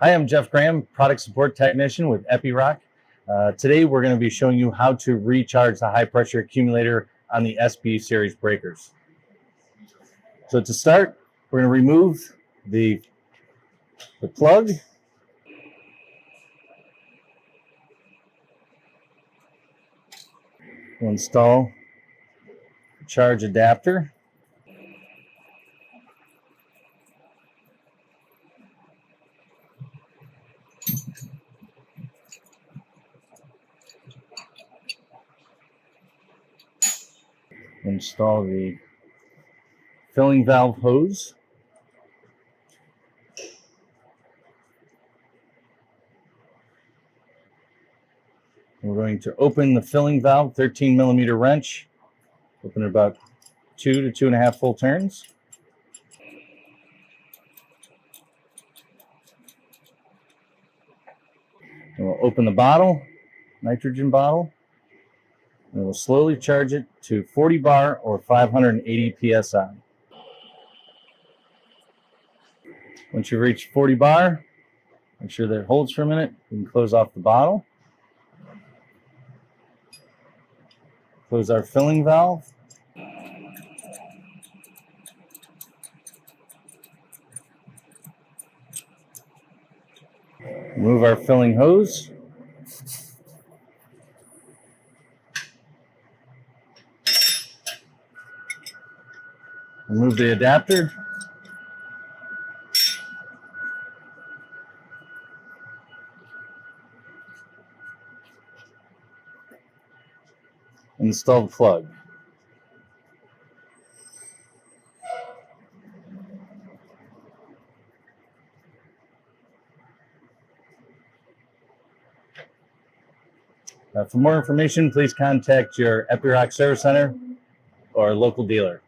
Hi, I'm Jeff Graham, Product Support Technician with Epiroc. Today we're going to be showing you how to recharge the high pressure accumulator on the SB series breakers. So to start, we're going to remove the plug. We'll install the charge adapter. Install the filling valve hose. We're going to open the filling valve, 13 millimeter wrench. Open it about 2 to 2.5 full turns. And we'll open the bottle, nitrogen bottle, and we'll slowly charge it to 40 bar or 580 psi. Once you reach 40 bar, make sure that it holds for a minute. You can close off the bottle. Close our filling valve. Remove our filling hose. Remove the adapter. Install the plug. For more information, please contact your Epiroc Service Center or local dealer.